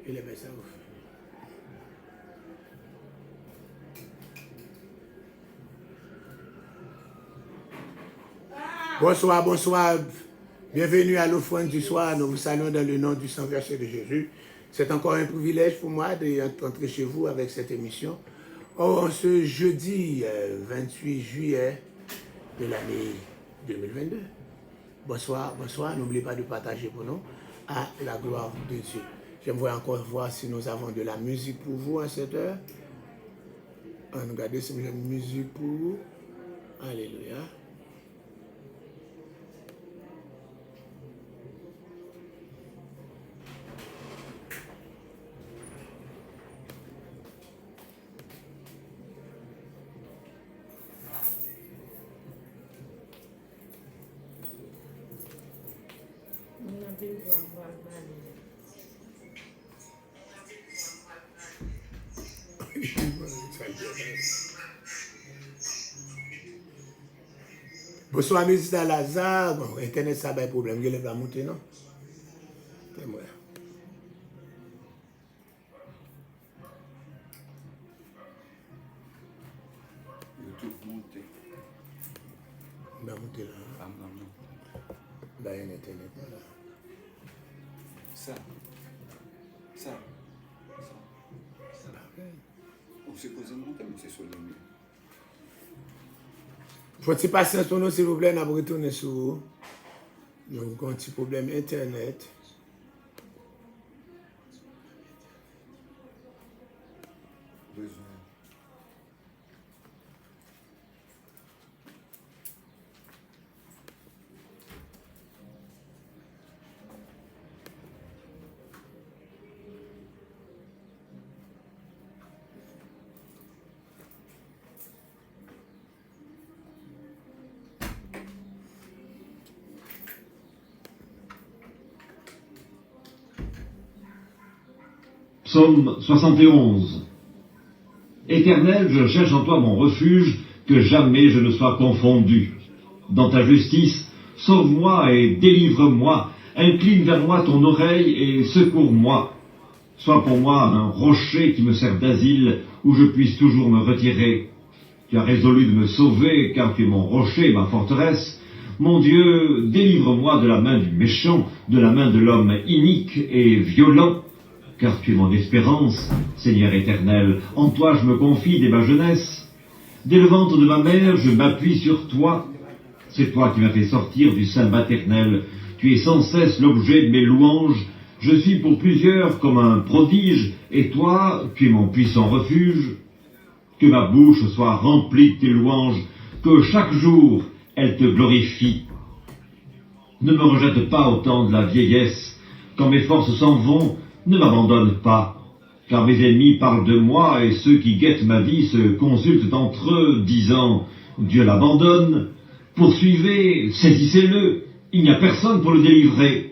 Il est bien ça. Bonsoir, bonsoir. Bienvenue à l'offrande du soir. Nous vous saluons dans le nom du sang versé de Jésus. C'est encore un privilège pour moi d'entrer chez vous avec cette émission. En ce jeudi 28 juillet de l'année 2022. Bonsoir, bonsoir. N'oubliez pas de partager pour nous à la gloire de Dieu. J'aimerais encore voir si nous avons de la musique pour vous à cette heure. On regarde si nous avons de la musique pour vous. Alléluia. Bonsoir, M. Lazare. Bon, Internet, ça va être problème. Il va monter, non? C'est moi. YouTube monter. Il va monter là. Ah, non. Bah, il y a un Internet là. Ça. On s'est posé monter, mais c'est sur le mur. Faut-il passer sur nous, s'il vous plaît, on va retourner sur vous. Nous avons un petit problème Internet. Besoin. Psaume 71. Éternel, je cherche en toi mon refuge, que jamais je ne sois confondu. Dans ta justice, sauve-moi et délivre-moi, incline vers moi ton oreille et secours-moi. Sois pour moi un rocher qui me sert d'asile, où je puisse toujours me retirer. Tu as résolu de me sauver, car tu es mon rocher, ma forteresse. Mon Dieu, délivre-moi de la main du méchant, de la main de l'homme inique et violent. Car tu es mon espérance, Seigneur éternel, en toi je me confie dès ma jeunesse. Dès le ventre de ma mère, je m'appuie sur toi. C'est toi qui m'as fait sortir du sein maternel. Tu es sans cesse l'objet de mes louanges. Je suis pour plusieurs comme un prodige, et toi, tu es mon puissant refuge. Que ma bouche soit remplie de tes louanges, que chaque jour elle te glorifie. Ne me rejette pas au temps de la vieillesse. Quand mes forces s'en vont, ne m'abandonne pas, car mes ennemis parlent de moi et ceux qui guettent ma vie se consultent entre eux, disant « Dieu l'abandonne ». Poursuivez, saisissez-le, il n'y a personne pour le délivrer.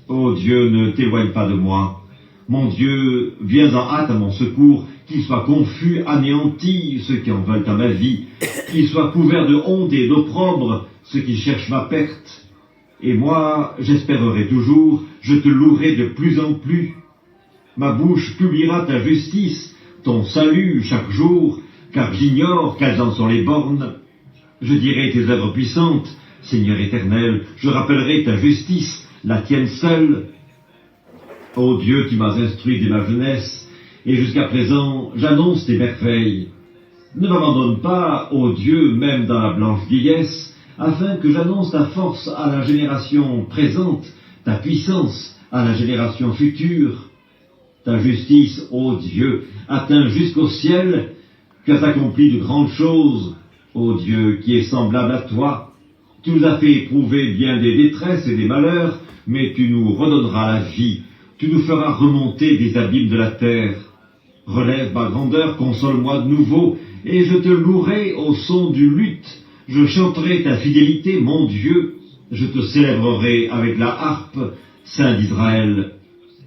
Ô Dieu, ne t'éloigne pas de moi. Mon Dieu, viens en hâte à mon secours, qu'ils soient confus, anéantis, ceux qui en veulent à ma vie, qu'ils soient couverts de honte et d'opprobre, ceux qui cherchent ma perte. Et moi, j'espérerai toujours, je te louerai de plus en plus. Ma bouche publiera ta justice, ton salut chaque jour, car j'ignore quelles en sont les bornes. Je dirai tes œuvres puissantes, Seigneur éternel, je rappellerai ta justice, la tienne seule. Ô Dieu, tu m'as instruit dès ma jeunesse, et jusqu'à présent, j'annonce tes merveilles. Ne m'abandonne pas, ô Dieu, même dans la blanche vieillesse, afin que j'annonce ta force à la génération présente, ta puissance à la génération future. Ta justice, ô Dieu, atteint jusqu'au ciel, tu as accompli de grandes choses, ô Dieu, qui est semblable à toi. Tu nous as fait éprouver bien des détresses et des malheurs, mais tu nous redonneras la vie, tu nous feras remonter des abîmes de la terre. Relève ma grandeur, console-moi de nouveau, et je te louerai au son du luth. Je chanterai ta fidélité, mon Dieu. Je te célébrerai avec la harpe, Saint d'Israël.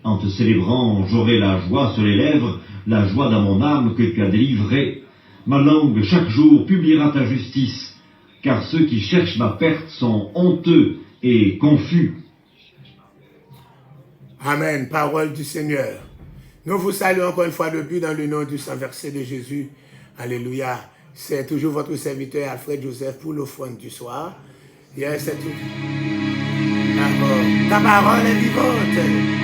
En te célébrant, j'aurai la joie sur les lèvres, la joie dans mon âme que tu as délivrée. Ma langue, chaque jour, publiera ta justice, car ceux qui cherchent ma perte sont honteux et confus. Amen. Parole du Seigneur. Nous vous saluons encore une fois depuis dans le nom du sang versé de Jésus. Alléluia. C'est toujours votre serviteur Alfred Joseph pour l'offrande du soir. Yes, c'est tout. D'accord. Ta parole est vivante.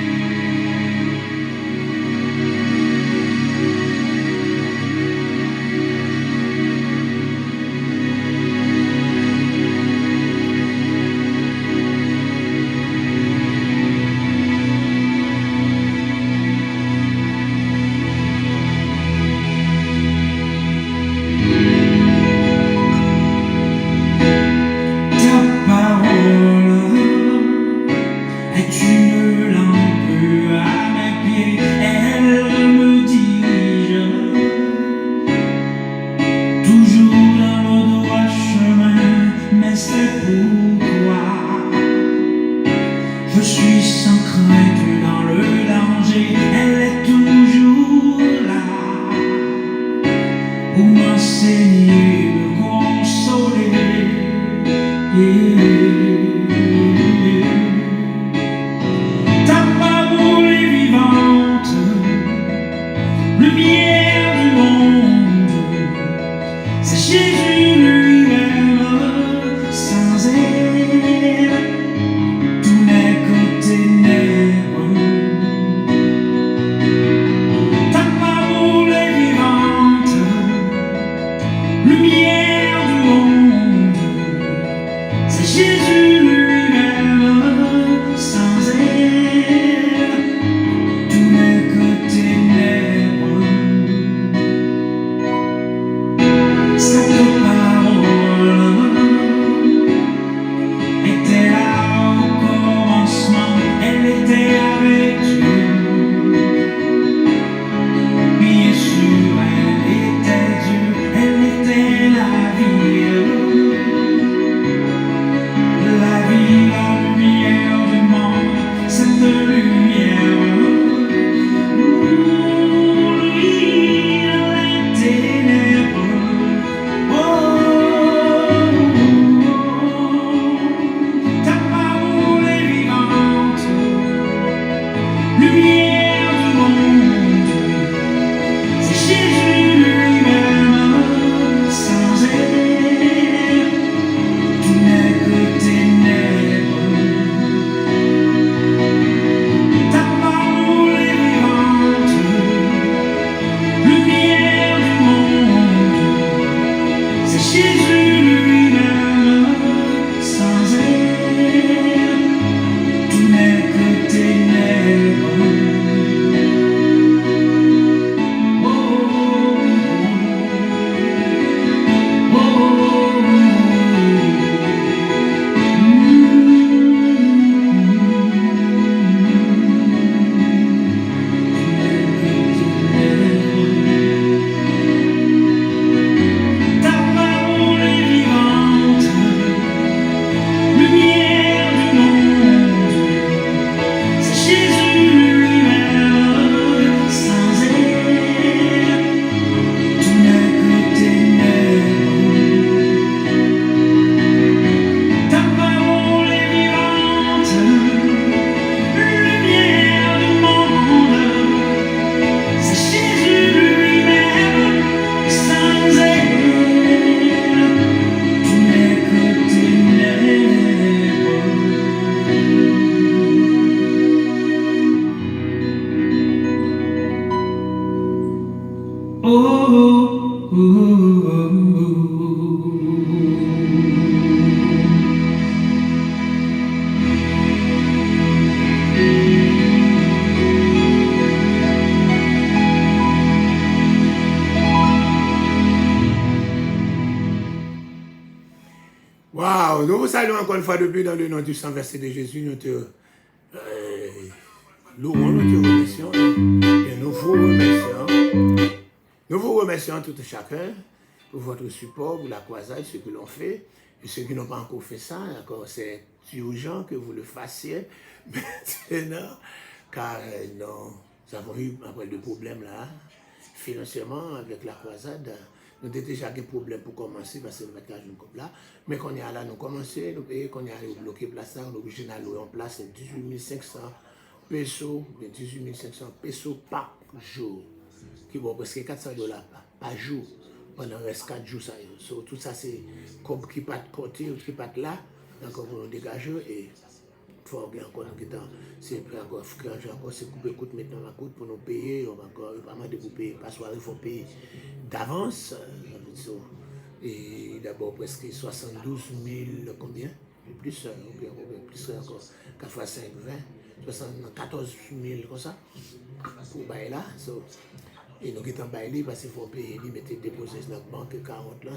Wow, nous vous saluons encore une fois depuis dans le nom du sang versé de Jésus. Nous te louons, nous te remercions et nous vous remercions. Nous vous remercions tout et chacun pour votre support, pour la croisade, ce que l'on fait. Et ceux qui n'ont pas encore fait ça, c'est urgent que vous le fassiez maintenant, car nous avons eu après de problèmes là, financièrement avec la croisade. Nous avons déjà des problèmes pour commencer parce que nous mettons une coupe là. Mais quand on est là, nous commençons, nous payons, quand on est bloqué place, nous sommes obligés d'aller en place 18 500 pesos, 18 500 pesos par jour, qui vaut presque 400 dollars par jour, pendant le reste 4 jours. Ça, so, tout ça, c'est comme qui pas de côté ou qui pas de là, donc on va dégager et il faut regarder encore dans le temps. C'est encore c'est couper coûte maintenant la coûte pour nous payer, on va encore pas mal de vous payer, pas soir, il faut payer d'avance. Et d'abord presque 72 000, combien? Et plus, plus encore, 4 fois 5, 20, 74 000 comme ça, pour bailler là. So, et nous qui sommes baillés parce qu'il faut payer, il mettait déposer dans la banque 40 là,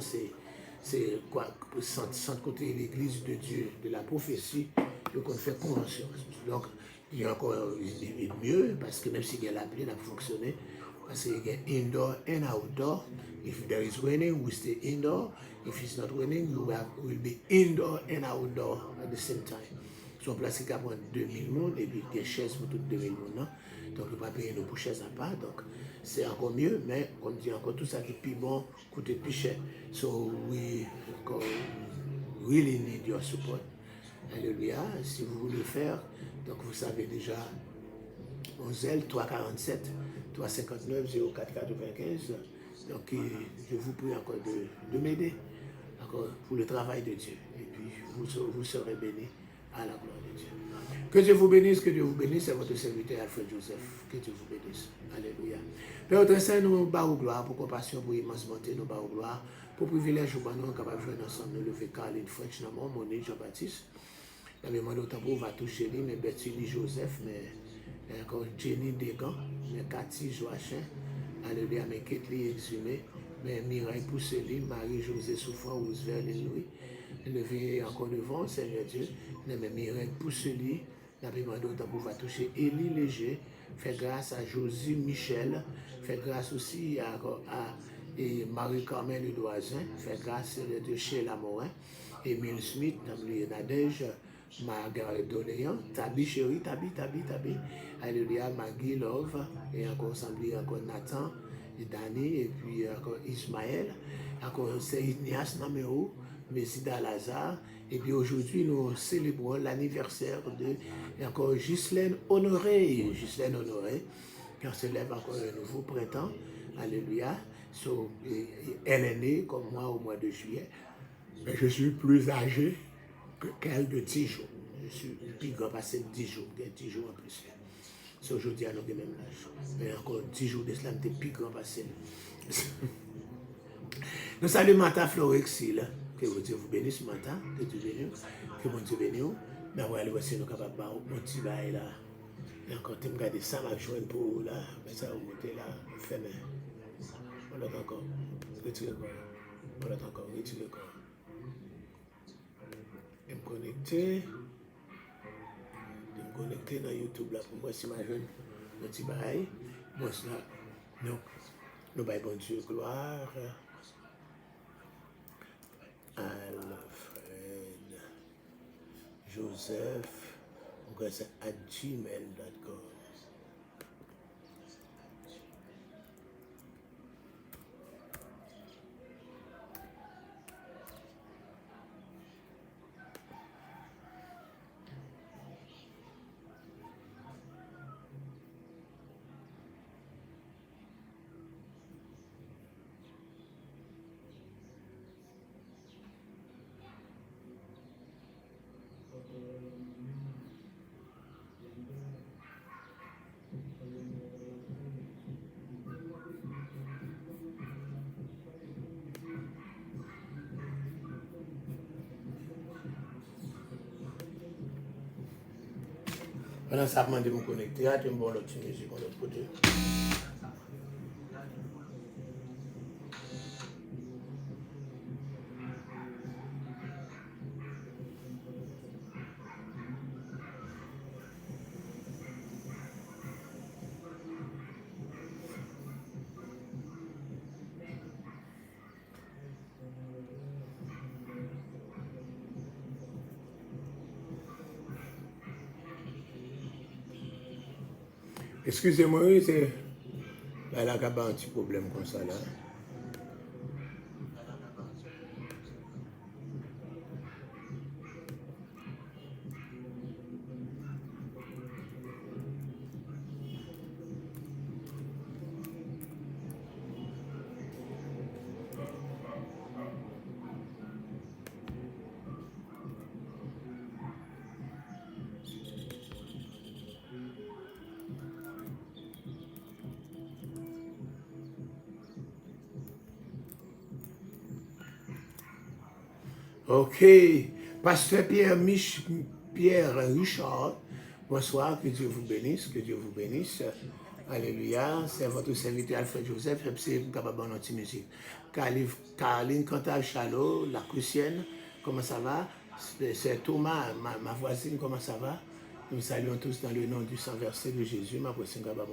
c'est quoi, sans côté l'église de Dieu, de la prophétie, donc on fait convention. Donc, il y a encore mieux, parce que même si il y a l'appli, il a fonctionné, parce qu'il y a indoor and outdoor. If there is raining, we stay indoor. If it's not raining, we'll be indoor and outdoor at the same time. Son place qui prend 2000 personnes et puis des chaises pour toutes 2000 personnes. Donc, il ne va pas payer nos pour chaises à part. Donc, c'est encore mieux, mais comme dit encore, tout ça qui est plus bon coûte plus cher. So, we really need your support. Alléluia. Si vous voulez faire, donc vous savez déjà, 11L 347 359 04 95. Donc, je vous prie encore de m'aider pour le travail de Dieu. Et puis, vous serez bénis à la gloire de Dieu. Que Dieu vous bénisse, que Dieu vous bénisse. C'est votre serviteur Alfred Joseph. Que Dieu vous bénisse. Alléluia. Père très saint, nous bas gloire pour compassion, pour immense bonté, nous bas gloire pour privilège, pour nous capables de jouer ensemble, nous lever Caroline French, Monique Jean-Baptiste. La mémoire d'autant pour va toucher lui, mais Betty Joseph, mais encore Jenny Degan, mais Cathy Joachim. Alléluia, mais Ketli Exhumé, mais Mireille Pousseli, Marie-Josée Souffrant, Roosevelt et Louis. Levé encore devant, Seigneur Dieu, mais Mireille Pousseli, la demande d'autant pour va toucher Élie Léger, fait grâce à Josie Michel, fait grâce aussi à Marie-Carmen Ledoisin, fait grâce Seigneur Dieu Sheila Morin, Émile Smith, Nadège, Margaret Doléan, Tabi Chéri, Tabi, Alléluia, Maggie Love, et encore ensemble, encore Nathan, et Dani, et puis encore Ismaël, encore c'est Ignace Naméo, Messida Lazare, et puis aujourd'hui nous célébrons l'anniversaire de encore Ghislaine Honoré, qui célèbre encore un nouveau printemps, Alléluia. So, elle est née comme moi au mois de juillet, mais je suis plus âgé qu'elle de 10 jours. Je suis plus grand passé de 10 jours, 10 jours en plus. C'est aujourd'hui à nous même l'âge. Mais encore 10 jours d'islam, t'es plus grand passé. Nous saluons Mata Florexil. Que Dieu vous bénisse, Mata. Que Dieu bénisse. Que mon Dieu bénisse. Mais ouais, nous sommes capables de faire un petit bail là. Et encore, tu me regardes ça, ma jointe pour là. Mais ça, vous mettez là, fait mais. On l'a encore. Retirez quoi. On l'a encore. Retirez quoi. Je me connecter dans YouTube là pour moi si ma jeune un petit bail bon ça nous bail bon Dieu gloire Alfred Joseph on c'est à gmail.com. Pendant ça, je vais me connecter, je vais me l'autre musique de l'autre côté. Excusez-moi, c'est là, il y a un petit problème comme ça là. Ok. Pasteur Pierre Richard, bonsoir, que Dieu vous bénisse, que Dieu vous bénisse. Alléluia. C'est votre serviteur Alfred Joseph, c'est capable de notre musique. Caroline Cantal Chalot, la Crucienne, comment ça va? C'est Thomas, ma voisine, comment ça va? Nous saluons tous dans le nom du sang versé de Jésus. Ma voisine capable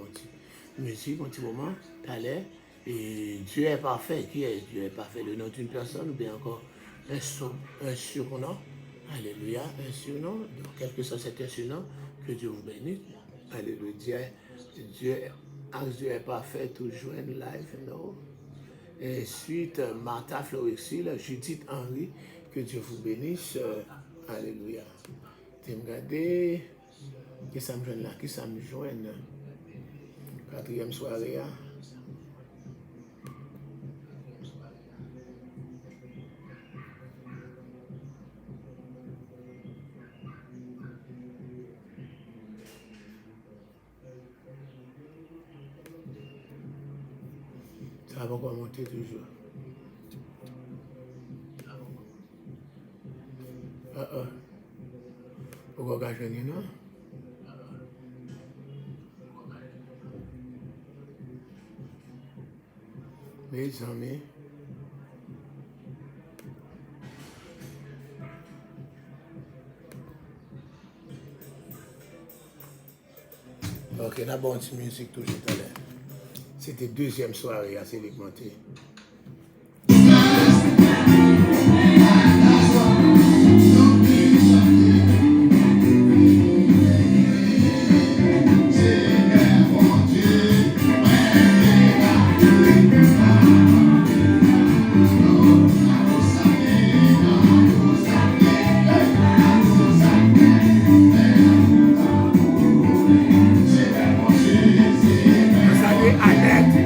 de musique, un petit moment, allez. Et Dieu est parfait. Qui est Dieu est parfait? Le nom d'une personne ou bien encore un surnom? Alléluia, un surnom. Donc, quel que soit cet surnom, que Dieu vous bénisse. Alléluia. Dieu est parfait, toujours en live, non? Et ensuite, Martha Florexil, Judith Henry, que Dieu vous bénisse. Alléluia. Tu me regardes, qui ça me joint là, qui ça me joint? Quatrième soirée. Ça va encore monter toujours. Pourquoi je ne non? Mes amis. Ok, on a bon petite musique toujours tout à l'heure. C'était deuxième soirée à Céligmonté. Salut Annette.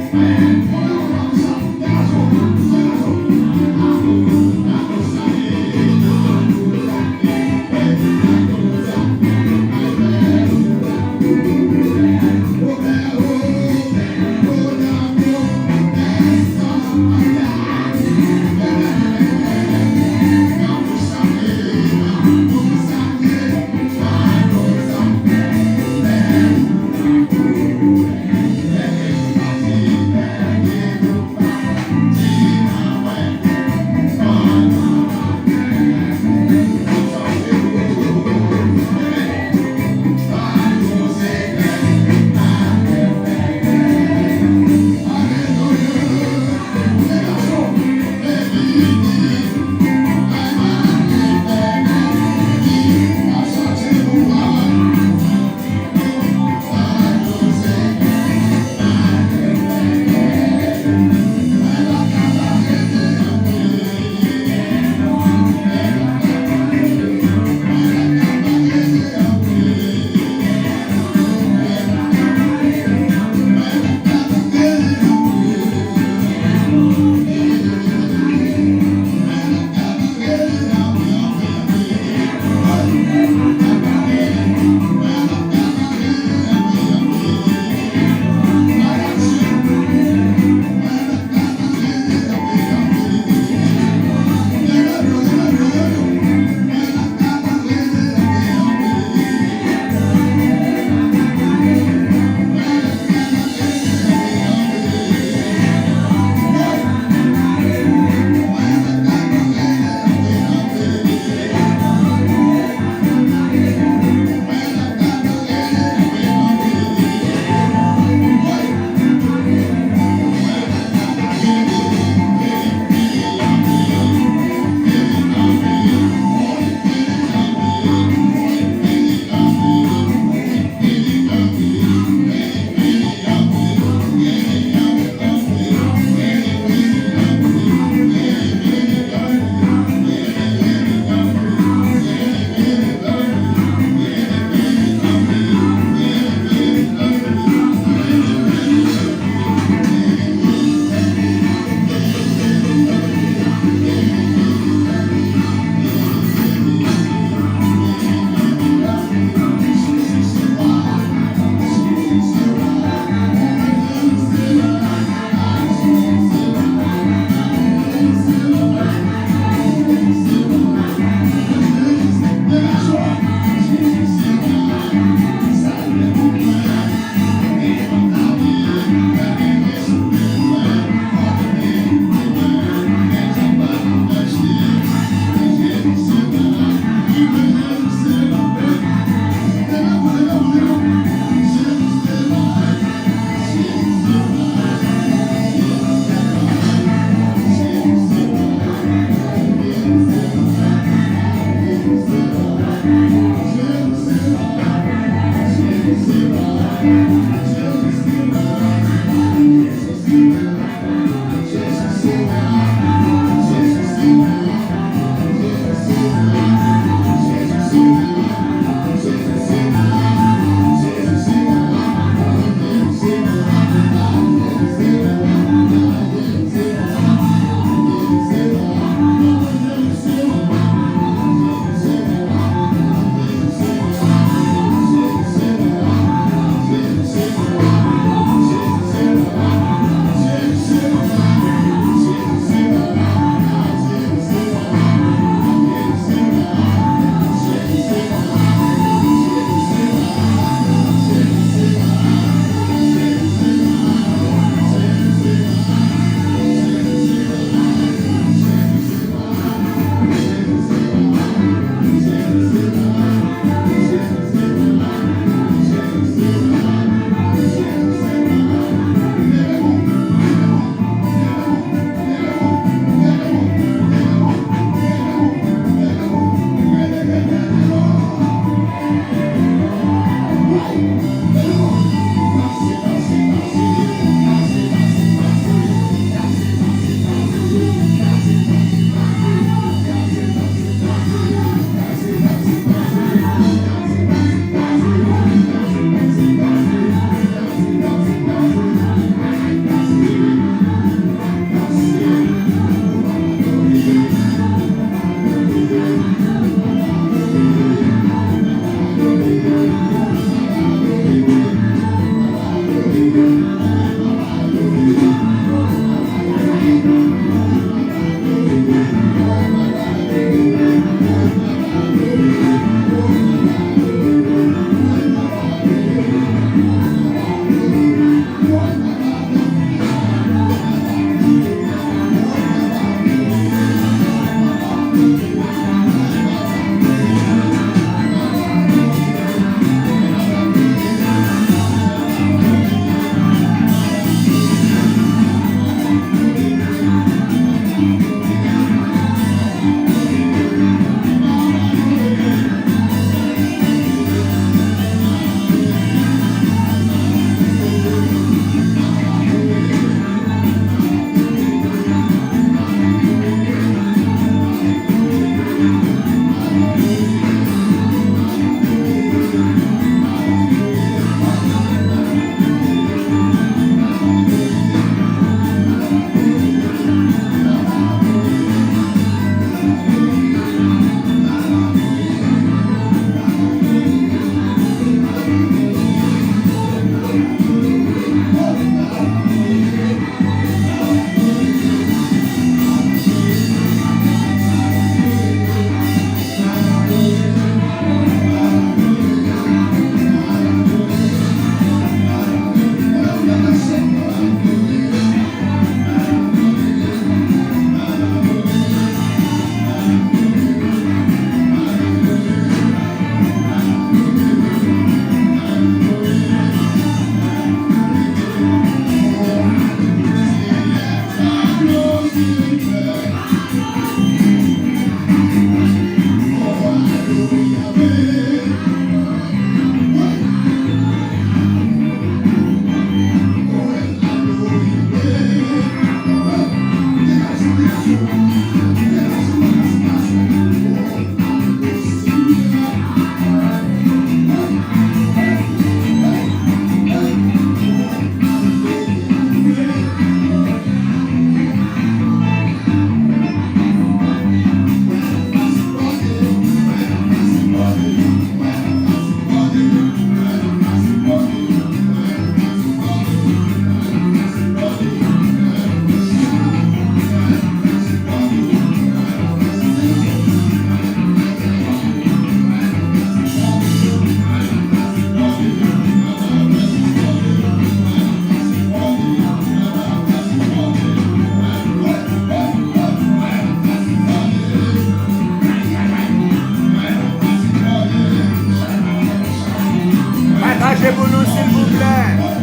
Partagez-vous-nous, s'il vous plaît.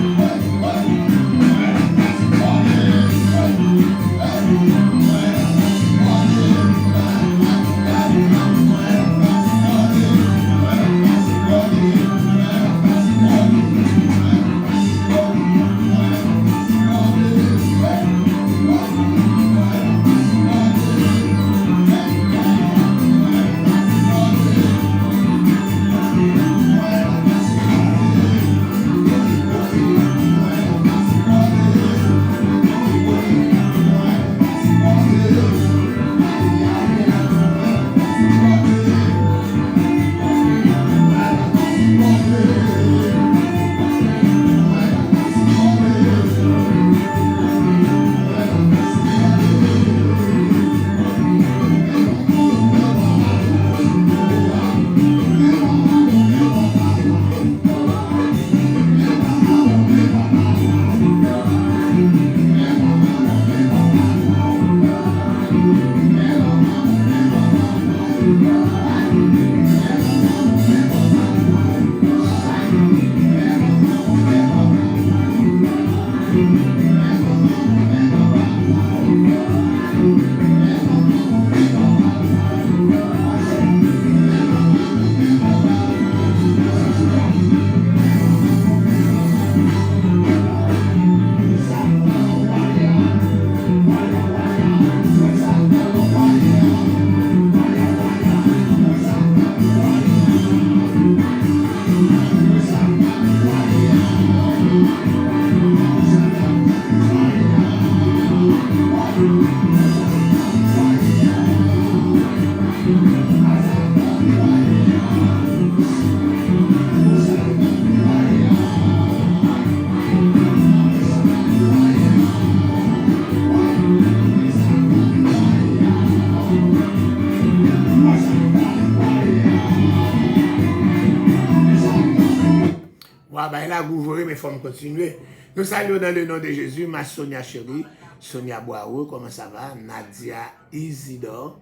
La gouverner, mais il faut me continuer. Nous saluons dans le nom de Jésus, ma Sonia chérie, Sonia Boao, comment ça va? Nadia Isidore,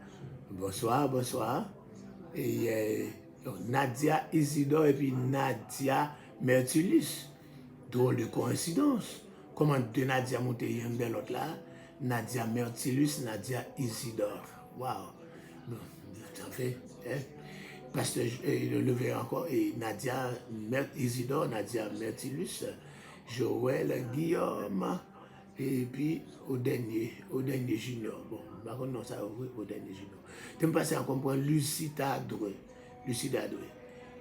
bonsoir, bonsoir. Et Nadia Isidore et puis Nadia Mertulus. Drôle de coïncidence. Comment deux Nadia montent une de l'autre là? Nadia Mertulus, Nadia Isidore. Waouh! Ça fait, hein? Pasteur levé encore, et Nadia Isidore, Nadia Mertilus, Joël Guillaume, et puis au dernier junior. Bon, par contre, non, ça ouvre au dernier junior. Tu me passes à comprendre Lucida Doué,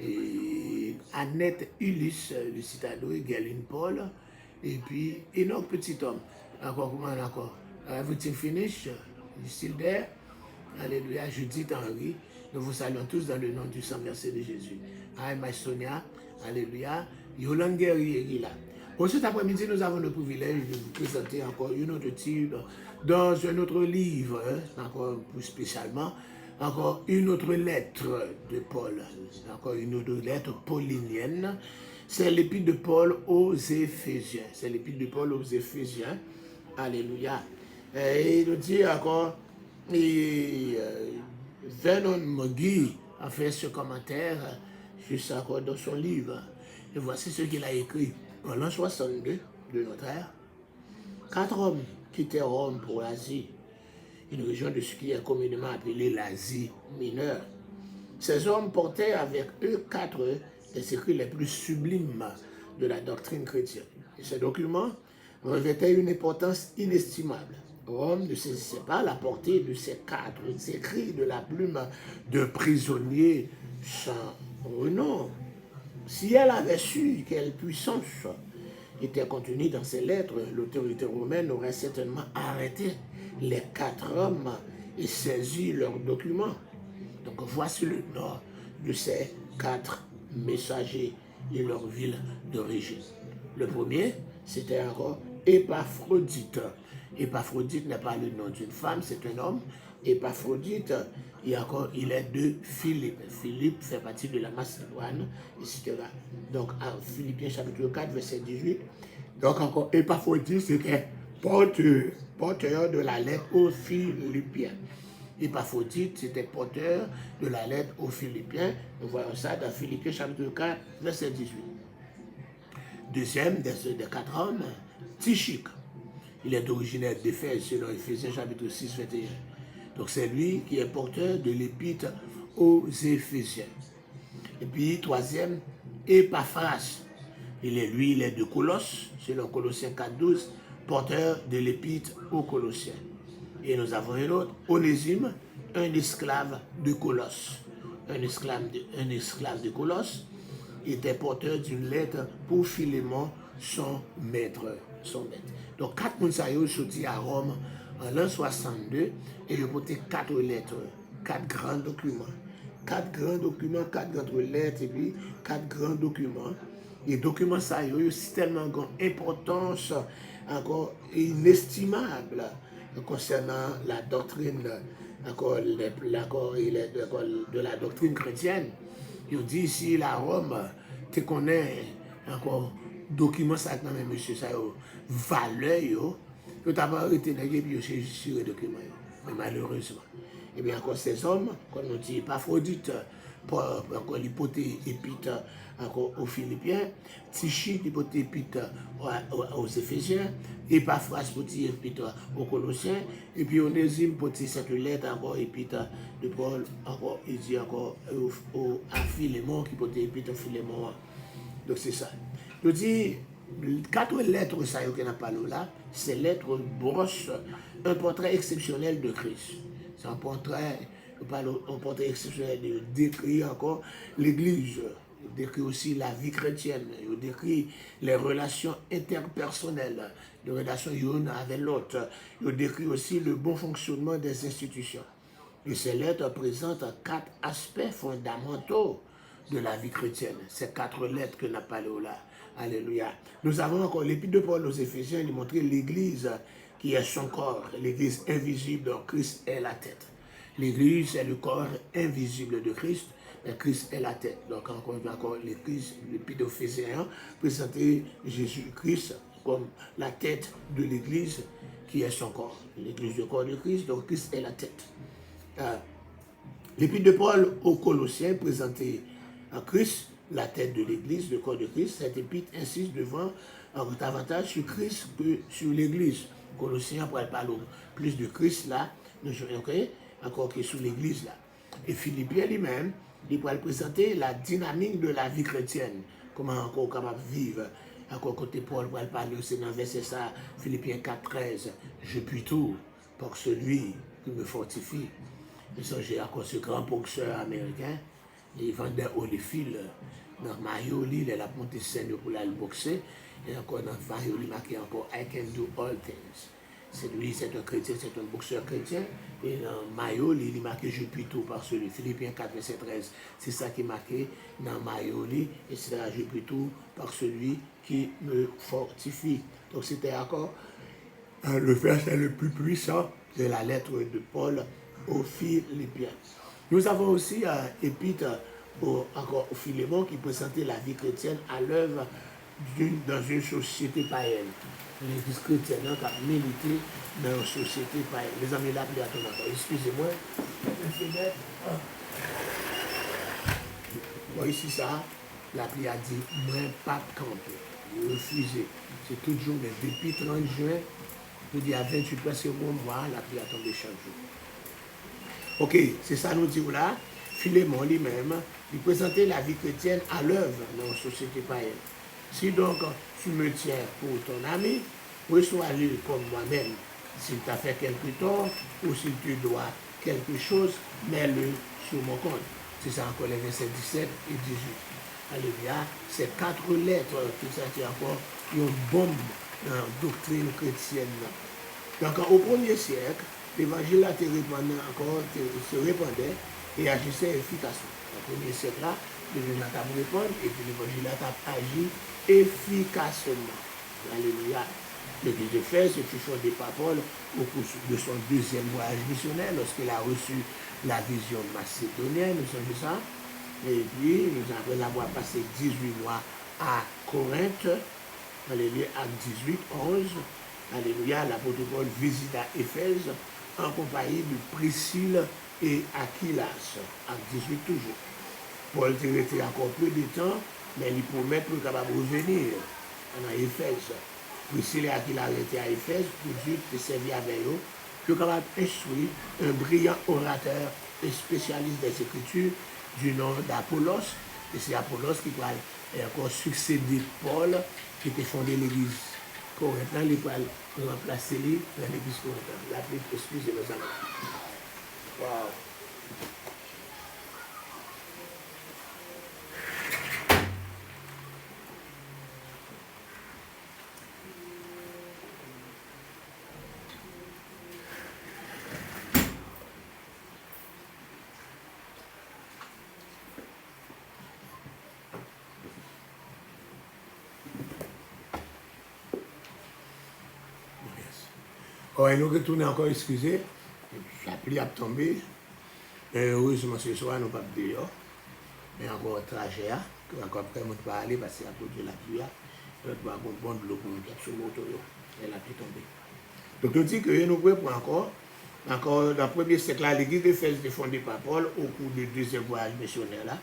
et Annette Ulysse, Lucida Doué, Galine Paul, et puis Enoch Petit Homme. Encore, comment encore? Everything finish, you still there? Alléluia, Judith Henry. Nous vous saluons tous dans le nom du sang versé de Jésus. Hi, my Sonia. Alléluia. Yolande Guerrier est là. Pour cet après-midi, nous avons le privilège de vous présenter encore une autre type dans un autre livre, hein, encore plus spécialement, encore une autre lettre de Paul, encore une autre lettre paulinienne. C'est l'épître de Paul aux Éphésiens. C'est l'épître de Paul aux Éphésiens. Alléluia. Et il nous dit encore, Vernon McGee a fait ce commentaire juste encore dans son livre. Et voici ce qu'il a écrit. En l'an 62 de notre ère, 4 hommes quittaient Rome pour l'Asie, une région de ce qui est communément appelée l'Asie mineure. Ces hommes portaient avec eux 4 des écrits les plus sublimes de la doctrine chrétienne. Et ces documents revêtaient une importance inestimable. Rome ne saisissait pas la portée de ces 4 écrits de la plume de prisonniers sans renom. Si elle avait su quelle puissance était contenue dans ces lettres, l'autorité romaine aurait certainement arrêté les 4 hommes et saisi leurs documents. Donc voici le nom de ces 4 messagers et leur ville d'origine. Le premier, c'était encore Épaphrodite. Épaphrodite n'est pas le nom d'une femme, c'est un homme. Épaphrodite, il est de Philippe. Philippe fait partie de la Macédoine, etc. Donc, à Philippiens chapitre 4, verset 18. Donc, encore Épaphrodite, c'était porteur de la lettre aux Philippiens. Épaphrodite, c'était porteur de la lettre aux Philippiens. Nous voyons ça dans Philippiens chapitre 4, verset 18. Deuxième des 4 hommes, Tychique. Il est originaire d'Éphèse, selon Éphésiens chapitre 6, 21. Donc c'est lui qui est porteur de l'épître aux Éphésiens. Et puis, troisième, Épaphras. Il est de Colosse, selon Colossiens 4, 12, porteur de l'épître aux Colossiens. Et nous avons un autre, Onésime, un esclave de Colosse. Un esclave de Colosse était porteur d'une lettre pour Philémon, son maître. Donc, 4 personnes sont sortis à Rome en l'an 62 et ils ont porté 4 lettres, 4 grands documents. 4 grands documents, 4 grandes lettres et puis 4 grands documents. Les documents, ça ont tellement d'importance, encore inestimable concernant la doctrine, de la doctrine chrétienne. Ils dit ici, la Rome, tu connais encore document ça quand même monsieur ça valeur yo t'as pas arrêté et puis sur les documents mais malheureusement et bien encore ces hommes comme on dit Épaphrodite pour encore l'hypothèse épître encore aux Philippiens, Tychique l'hypothèse épître aux Éphésiens, Épaphras pour dire épître aux Colossiens et puis Onésime pour dire cette lettre encore épître de Paul encore il dit encore à Philémon qui pour dire épître Philémon. Donc c'est ça. Je dis, 4 lettres, ça y est, n'a pas là, ces lettres brossent un portrait exceptionnel de Christ. C'est un portrait exceptionnel de décrire encore l'Église, décrit aussi la vie chrétienne, il décrit les relations interpersonnelles, les relations l'une avec l'autre, il décrit aussi le bon fonctionnement des institutions. Et ces lettres présentent 4 aspects fondamentaux de la vie chrétienne. Ces 4 lettres que n'a parlé là. Alléluia. Nous avons encore l'épître de Paul aux Éphésiens, il montrait l'Église qui est son corps, l'Église invisible dont Christ est la tête. L'Église est le corps invisible de Christ, mais Christ est la tête. Donc encore l'épître d'Éphésiens présentait Jésus-Christ comme la tête de l'Église qui est son corps. L'Église du corps de Christ, donc Christ est la tête. L'épître de Paul aux Colossiens présentait à Christ, la tête de l'Église, le corps de Christ. Cette épître insiste devant davantage sur Christ que sur l'Église. Colossiens, pour parler plus de Christ là, encore que sur l'Église là. Et Philippiens lui-même, il pourrait présenter la dynamique de la vie chrétienne, comment encore capable de vivre. Encore côté Paul, pour parler aussi dans le verset ça, Philippiens 4,13, je puis tout par celui qui me fortifie. Et ça, j'ai encore ce grand boxeur américain, il vendait Holyfield dans Mayoli, il a monté scène pour aller boxer, et encore dans Mayoli, il marqué encore I can do all things. C'est lui, c'est un chrétien, c'est un boxeur chrétien, et dans Mayoli, il marqué je puis tout par celui, Philippiens 4, verset 13, c'est ça qui est marqué dans Mayoli, et c'est là je puis tout par celui qui me fortifie. Donc c'était encore le verset le plus puissant de la lettre de Paul aux Philippiens. Nous avons aussi un épître encore au Philémon qui présentait la vie chrétienne à l'œuvre dans une société païenne. L'église chrétienne qui a milité dans une société païenne. Les amis, là, plus à ton encore. Excusez-moi. Bon, ici, ça, la pluie a dit, moi, pas camper. Il refusé. C'est toujours depuis 30 juin, je dis à 28 presque un mois, la pluie a tombé chaque jour. Ok, c'est ça nous dit là. Philémon lui-même, il présentait la vie chrétienne à l'œuvre dans la société païenne. Si donc tu me tiens pour ton ami, reçois-le comme moi-même. S'il t'a fait quelque tort ou s'il te doit quelque chose, mets-le sur mon compte. C'est ça encore les versets 17 et 18. Alléluia. Ces 4 lettres qui sont encore une bombe dans la doctrine chrétienne. Donc au 1er siècle, l'évangile a se répandait et agissait efficacement. Au 1er siècle là, l'évangile a répondu et puis l'évangile a agi efficacement. Alléluia. L'église d'Éphèse fut fondée par Paul au cours de son 2e voyage missionnaire lorsqu'il a reçu la vision macédonienne, nous savons ça. Et puis, nous avons l'avoir passé 18 mois à Corinthe. Alléluia, acte 18, 11. Alléluia, l'apôtre Paul visita Éphèse en compagnie de Priscille et Aquilas. Acte 18 toujours. Paul était resté encore peu de temps, mais il promet qu'il est capable de revenir à Éphèse. Priscille et Aquilas étaient à Éphèse pour Dieu de servir avec eux. Puis capable d'instruire un brillant orateur et spécialiste des Écritures du nom d'Apollos. Et c'est Apollos qui va encore succéder Paul, qui était fondé l'église corinthienne, il va remplacer lui dans l'église corinthienne. L'appelé excusez-moi ça. Wow. Et nous retournons encore, excusez, la pluie a tombé. Heureusement, ce soir, nous ne sommes pas dehors. Mais encore un trajet, encore après, nous ne pouvons pas aller parce qu'à cause de la pluie, nous devons avoir un bon de l'eau pour nous sur le moto. Et la pluie est tombée. Donc, nous dit que nous pouvons encore dans le 1er siècle, l'église d'Éphèse est fondée par Paul au cours du 2e voyage missionnaire.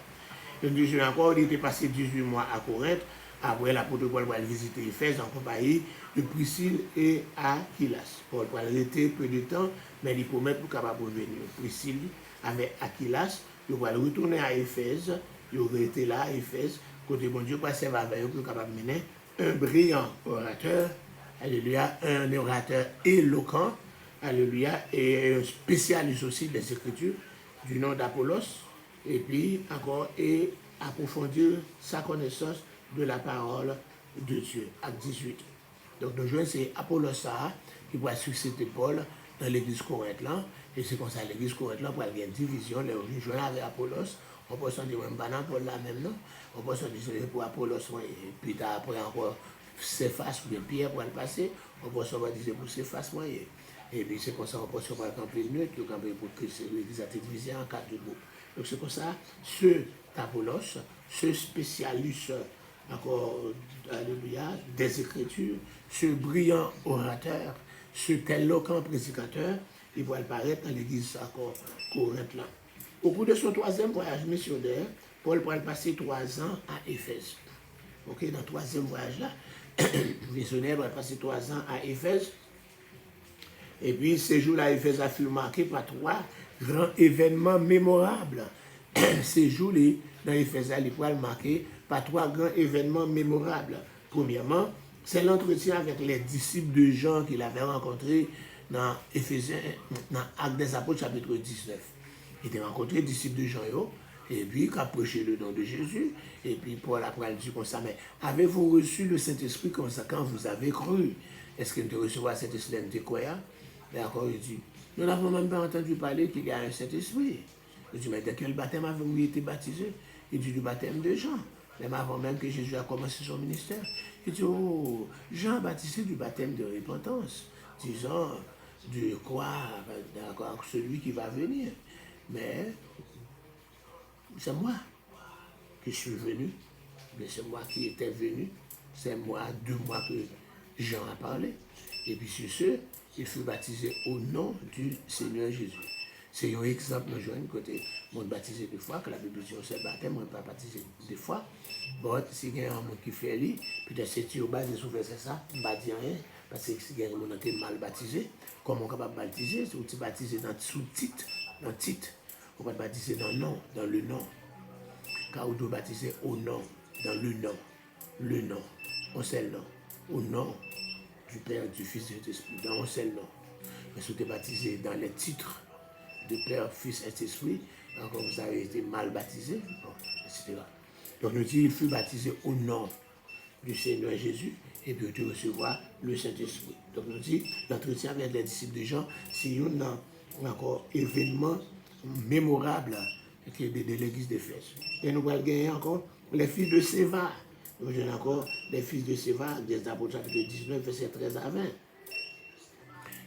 Nous disons encore, il était passé 18 mois à Corinthe. Après, l'apôtre Paul va visiter Éphèse en compagnie de Priscille et Aquilas. Paul va rester peu de temps, mais il promet pour capable de revenir. Priscille avec Aquilas, il va retourner à Éphèse, il aurait été là à Éphèse, côté bon Dieu, pour servir avec eux, pour capable de mener un brillant orateur, alléluia, un orateur éloquent, alléluia, et un spécialiste aussi des Écritures, du nom d'Apollos, et puis encore, et approfondir sa connaissance de la parole de Dieu. Acte 18. Donc, nous jouons, c'est Apollos ça, qui va succéder Paul dans l'église Corinthe là. Et c'est comme ça, l'église Corinthe là, pour avoir une division, les joueurs avec Apollos, on peut se dire, Paul là même, non? On peut se dire, pour Apollos, et puis après encore, Céphas ou bien Pierre pour le passer, on peut se dire pour Céphas, et puis c'est comme ça, on peut se voir camper le neutre, camper pour que l'église a été divisée en 4 groupes. Donc c'est comme ça, ce Apollos, ce spécialiste, encore, alléluia, des Écritures, ce brillant orateur, ce éloquent prédicateur, il va apparaître dans l'église encore Corinthe là. Au cours de son 3e voyage missionnaire, Paul va passer 3 ans à Éphèse. Ok, dans le 3e voyage là, le missionnaire va passer 3 ans à Éphèse. Et puis, ces jours-là à Éphèse a fut marqué par 3 grands événements mémorables. Ces jours-là, dans Éphèse, il va marqué par 3 grands événements mémorables. Premièrement, c'est l'entretien avec les disciples de Jean qu'il avait rencontrés dans Éphésiens, dans Actes des Apôtres, chapitre 19. Il a rencontré les disciples de Jean, et puis il a prêché le nom de Jésus, et puis Paul après dit comme ça, mais avez-vous reçu le Saint-Esprit comme ça quand vous avez cru? Est-ce qu'il te recevoir cet esprit de croyant? D'accord, il dit, nous n'avons même pas entendu parler qu'il y a un Saint-Esprit. Il dit, mais de quel baptême avez-vous été baptisé? Il dit, du baptême de Jean. Même avant même que Jésus a commencé son ministère. Il dit, oh, Jean a baptisé du baptême de repentance, disant de croire d'accord, celui qui va venir. Mais c'est moi qui suis venu, mais c'est moi qui étais venu, c'est moi, 2 mois que Jean a parlé. Et puis sur ce, il fut baptisé au nom du Seigneur Jésus. C'est un exemple, nous jouons côté, on baptisé 2 fois, que la Bible dit on s'est baptisé, on n'est pas baptisé 2 fois. Bon, si il y a un monde qui fait lui, peut-être c'est tu au bas de souffrir, c'est ça, on ne va dire rien, parce que si il y a un monde qui est mal baptisé, comment on est capable de baptiser? Si on est baptisé dans le sous-titre, dans le titre, on va baptiser dans le nom, car on doit baptiser au nom, dans le nom, un seul nom, au nom du Père, du Fils et de l'Esprit, dans un seul nom. Mais si vous êtes baptisé dans les titres de Père, Fils et Esprit, encore vous avez été mal baptisé, bon, etc. Donc nous dit, il fut baptisé au nom du Seigneur Jésus, et puis de recevoir le Saint-Esprit. Donc nous dit, l'entretien avec les disciples de Jean, c'est un encore événement mémorable de l'église d'Éphèse. Et nous allons gagner encore les fils de Séva. Nous avons encore les fils de Séva, des Apôtres chapitre 19, verset 13 à 20,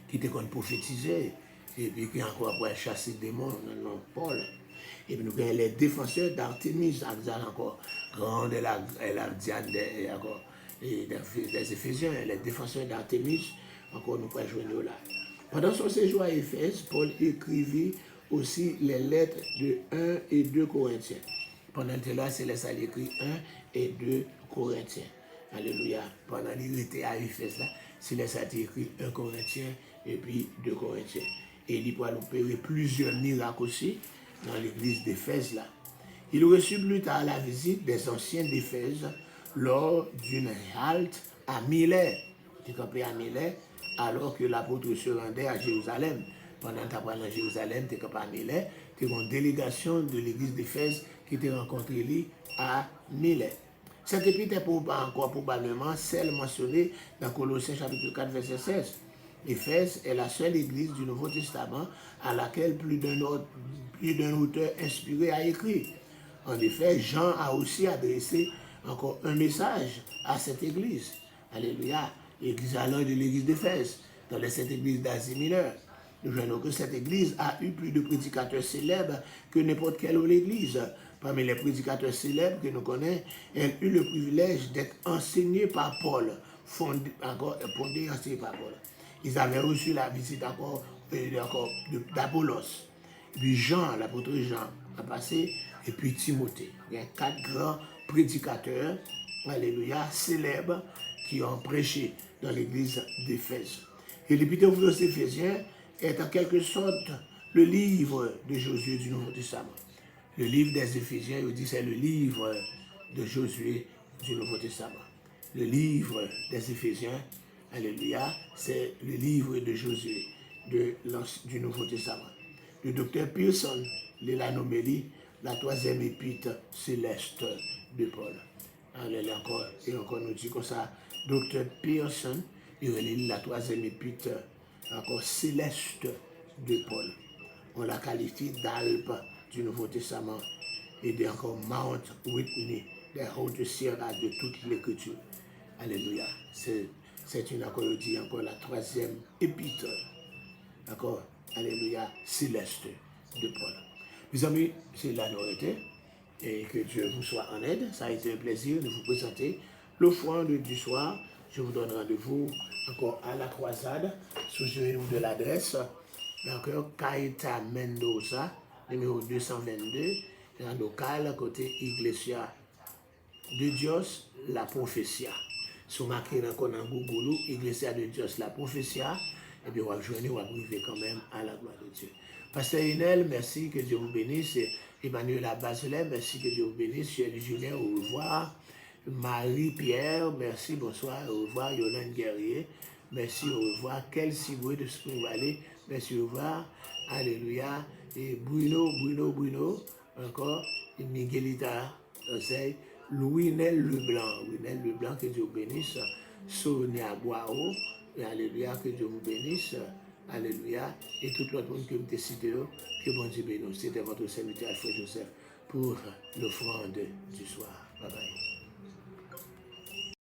qui étaient comme prophétisés, et puis qui encore pour chasser des démons dans le nom de Paul. Et puis nous avons les défenseurs d'Artémis, encore, grande et la Diane des Éphésiens, les défenseurs d'Artémis, encore nous pouvons joindre là. Pendant son séjour à Éphèse, Paul écrivit aussi les lettres de 1 et 2 Corinthiens. Pendant que là, c'est là écrit 1 et 2 Corinthiens. Alléluia. Pendant qu'il était à Éphèse, là, c'est là ça écrit 1 Corinthien et puis 2 Corinthiens. Et il va opérer plusieurs miracles aussi dans l'église d'Éphèse là. Il reçut plus tard la visite des anciens d'Éphèse lors d'une halte à Milet. Il est campé à Milet alors que l'apôtre se rendait à Jérusalem. Pendant que tu as à Jérusalem, tu es campé à Milet, tu as une délégation de l'église d'Éphèse qui t'a rencontré à Milet. Cette épître est encore probablement celle mentionnée dans Colossiens chapitre 4, verset 16. Éphèse est la seule église du Nouveau Testament à laquelle plus d'un auteur inspiré a écrit. En effet, Jean a aussi adressé encore un message à cette église. Alléluia. L'église alors de l'église d'Éphèse, dans cette église d'Asie mineure. Nous voyons que cette église a eu plus de prédicateurs célèbres que n'importe quelle autre église. Parmi les prédicateurs célèbres que nous connaissons, elle eut le privilège d'être enseignée par Paul, fondée et enseignée par Paul. Ils avaient reçu la visite encore d'Apollos. Puis Jean, l'apôtre Jean, a passé, et puis Timothée. Il y a 4 grands prédicateurs, alléluia, célèbres, qui ont prêché dans l'église d'Éphèse. Et l'épître aux Éphésiens est en quelque sorte le livre de Josué du Nouveau Testament. Le livre des Éphésiens, il dit c'est le livre de Josué du Nouveau Testament. Le livre des Éphésiens, alléluia, c'est le livre de Josué du Nouveau Testament. Le docteur Pearson, l'anomélie, la troisième épître céleste de Paul. Alléluia, encore, et encore nous dit comme ça, Dr. Pearson, il relit la troisième épître encore céleste de Paul. On la qualifie d'Alpes du Nouveau Testament et de encore Mount Whitney, des hautes sierras de toute l'écriture. Alléluia. C'est une, encore, je dis encore, la troisième épître. D'accord? Alléluia, céleste de Paul. Mes amis, c'est la nourriture. Et que Dieu vous soit en aide. Ça a été un plaisir de vous présenter l'offrande du soir. Je vous donne rendez-vous encore à la croisade, souvenez-vous de l'adresse, d'accord, Caeta Mendoza, numéro 222, un local côté Iglesia de Dios La Profecia. Si vous marquez encore dans Google, Iglesia de Dios La Profecia, et bien vous rejoignez, vous arrivez quand même à la gloire de Dieu. Pasteur Inel, merci, que Dieu vous bénisse. Emmanuel Abazelet, merci, que Dieu vous bénisse. Chérie Julien, au revoir. Marie-Pierre, merci, bonsoir, au revoir. Yolande Guerrier, merci, au revoir. Kelsey Boué de Spring Valley, merci, au revoir. Alléluia. Et Bruno, encore. Et Miguelita, Louis-Nel Leblanc, que Dieu vous bénisse. Sonia Boao, alléluia, que Dieu vous bénisse. Alléluia. Et tout l'autre monde que vous décidez, que bon Dieu bénisse. C'était votre serviteur Alfred Joseph pour l'offrande du soir. Bye bye.